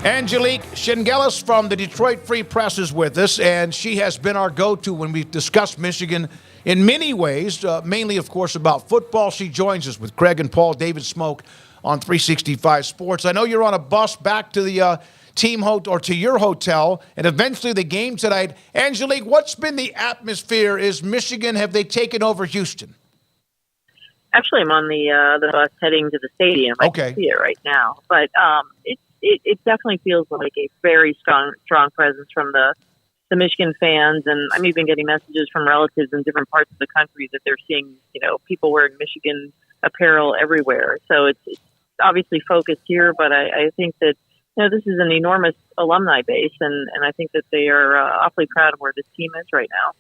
Angelique Chengelis from the Detroit Free Press is with us, and she has been our go-to when we've discussed Michigan in many ways, mainly, of course, about football. She joins us with Craig and Paul, David Smoak on 365 Sports. I know you're on a bus back to the to your hotel, and eventually the game tonight. Angelique, what's been the atmosphere? Is Michigan, have they taken over Houston? Actually, I'm on the bus heading to the stadium. I can see it right now. But it definitely feels like a very strong presence from the Michigan fans. And I'm even getting messages from relatives in different parts of the country that they're seeing, people wearing Michigan apparel everywhere. So it's obviously focused here, but I think that, this is an enormous alumni base, and I think that they are awfully proud of where this team is right now.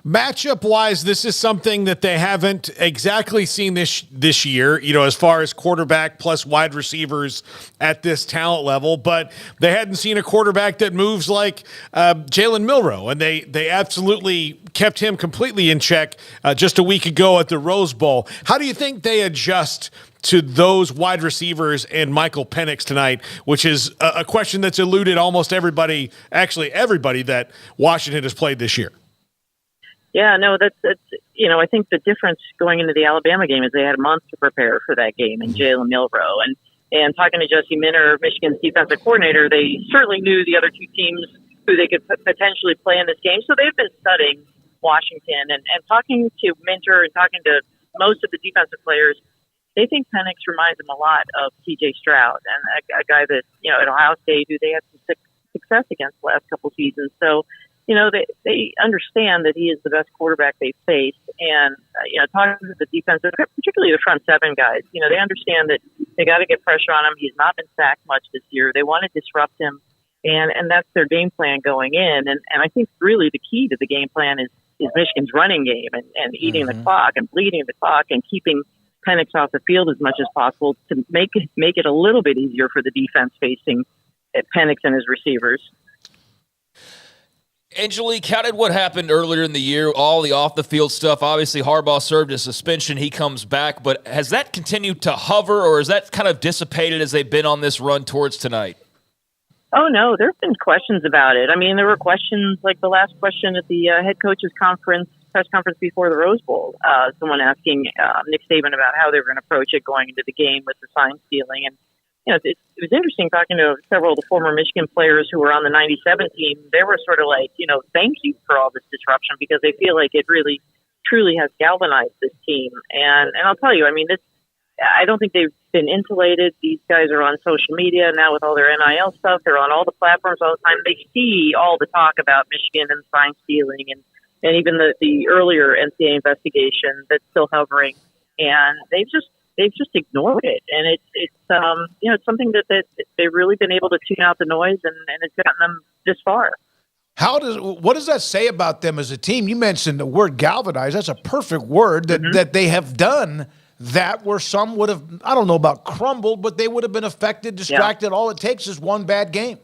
Matchup-wise, this is something that they haven't exactly seen this year, as far as quarterback plus wide receivers at this talent level, but they hadn't seen a quarterback that moves like Jalen Milroe, and they absolutely kept him completely in check just a week ago at the Rose Bowl. How do you think they adjust to those wide receivers and Michael Penix tonight, which is a question that's eluded almost everybody that Washington has played this year? Yeah, no, that's I think the difference going into the Alabama game is they had a month to prepare for that game and Jalen Milroe. And talking to Jesse Minter, Michigan's defensive coordinator, they certainly knew the other two teams who they could potentially play in this game. So they've been studying Washington and talking to Minter and talking to most of the defensive players. They think Penix reminds them a lot of TJ Stroud and a guy that, at Ohio State, who they had some success against the last couple seasons. So, they understand that he is the best quarterback they've faced. And, talking to the defense, particularly the front seven guys, they understand that they got to get pressure on him. He's not been sacked much this year. They want to disrupt him. And that's their game plan going in. And I think really the key to the game plan is Michigan's running game and eating the clock and bleeding the clock and keeping Penix off the field as much as possible to make it a little bit easier for the defense facing Penix and his receivers. Angelique, how did what happened earlier in the year, all the off-the-field stuff, obviously Harbaugh served a suspension, he comes back, but has that continued to hover, or is that kind of dissipated as they've been on this run towards tonight? Oh, no, there have been questions about it. I mean, there were questions, like the last question at the head coach's press conference before the Rose Bowl, someone asking Nick Saban about how they were going to approach it going into the game with the sign stealing. And, it was interesting talking to several of the former Michigan players who were on the 97 team. They were sort of like, thank you for all this disruption because they feel like it really, truly has galvanized this team. And I'll tell you, I mean, I don't think they've been insulated. These guys are on social media now with all their NIL stuff. They're on all the platforms all the time. They see all the talk about Michigan and sign stealing and even the earlier NCAA investigation that's still hovering. And they've just ignored it. And it's something that they've really been able to tune out the noise and it's gotten them this far. What does that say about them as a team? You mentioned the word galvanize. That's a perfect word that they have done that where some would have, I don't know about crumbled, but they would have been affected, distracted. Yeah. All it takes is one bad game.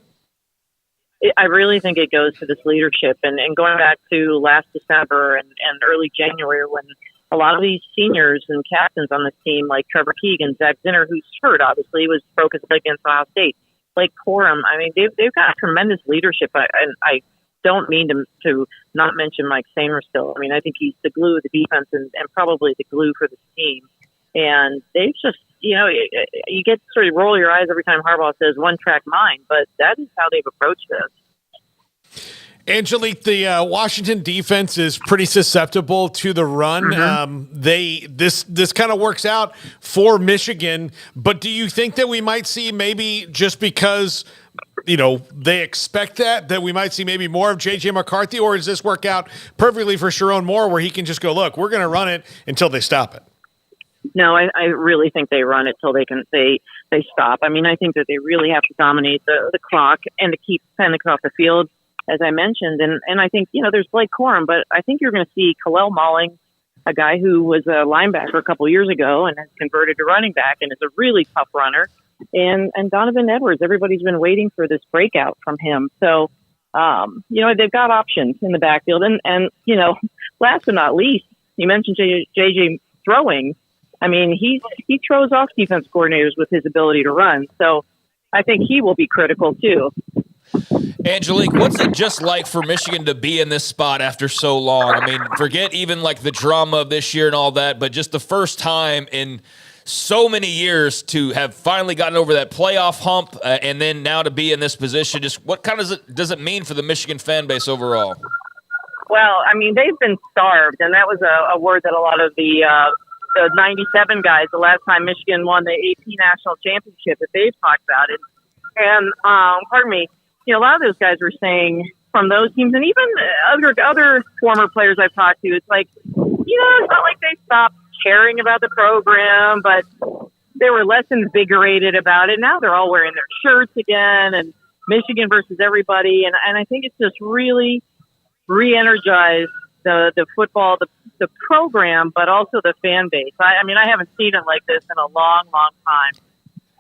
I really think it goes to this leadership and going back to last December and early January when a lot of these seniors and captains on this team, like Trevor Keegan, Zach Zinner, who's hurt, obviously, was broken against Ohio State, Blake Corum. I mean, they've got tremendous leadership. And I don't mean to not mention Mike Sainristil. I mean, I think he's the glue of the defense and probably the glue for this team. And they've just, you get to sort of roll your eyes every time Harbaugh says one-track mind, but that is how they've approached this. Angelique, the Washington defense is pretty susceptible to the run. Mm-hmm. This kind of works out for Michigan, but do you think that we might see maybe just because they expect that we might see maybe more of J.J. McCarthy, or does this work out perfectly for Sharon Moore where he can just go, look, we're going to run it until they stop it? No, I really think they run it till they stop. I mean, I think that they really have to dominate the clock and to keep Penix off the field, as I mentioned. And I think, there's Blake Corum, but I think you're going to see Kalel Malling, a guy who was a linebacker a couple years ago and has converted to running back and is a really tough runner. And Donovan Edwards, everybody's been waiting for this breakout from him. So, they've got options in the backfield. And last but not least, you mentioned JJ throwing. I mean, he throws off defense coordinators with his ability to run. So I think he will be critical too. Angelique, what's it just like for Michigan to be in this spot after so long? I mean, forget even like the drama of this year and all that, but just the first time in so many years to have finally gotten over that playoff hump and then now to be in this position. Just what kind of does it mean for the Michigan fan base overall? Well, I mean, they've been starved, and that was a word that a lot of the 97 guys, the last time Michigan won the AP National Championship, that they've talked about it. And, pardon me, a lot of those guys were saying from those teams, and even other former players I've talked to, it's like, it's not like they stopped caring about the program, but they were less invigorated about it. Now they're all wearing their shirts again, and Michigan versus everybody. And I think it's just really re-energized the football, the program, but also the fan base. I mean, I haven't seen it like this in a long, long time.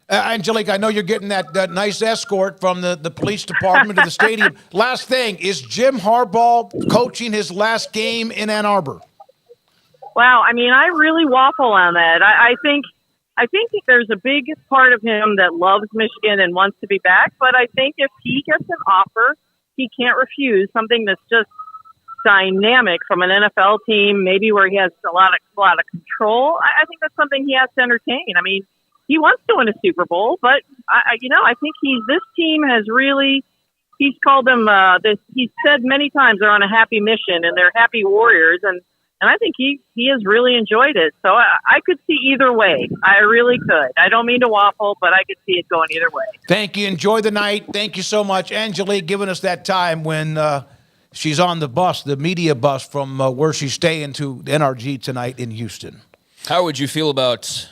Angelique, I know you're getting that nice escort from the police department to the stadium. Last thing, is Jim Harbaugh coaching his last game in Ann Arbor? Wow, I mean, I really waffle on that. I think there's a big part of him that loves Michigan and wants to be back, but I think if he gets an offer, he can't refuse something that's just dynamic from an NFL team, maybe where he has a lot of control. I think that's something he has to entertain. I mean, he wants to win a Super Bowl, but I think this team has really. He's called them. He's said many times they're on a happy mission and they're happy warriors, and I think he has really enjoyed it. So I could see either way. I really could. I don't mean to waffle, but I could see it going either way. Thank you. Enjoy the night. Thank you so much, Angelique, giving us that time when she's on the bus, the media bus from where she's staying to NRG tonight in Houston. How would you feel about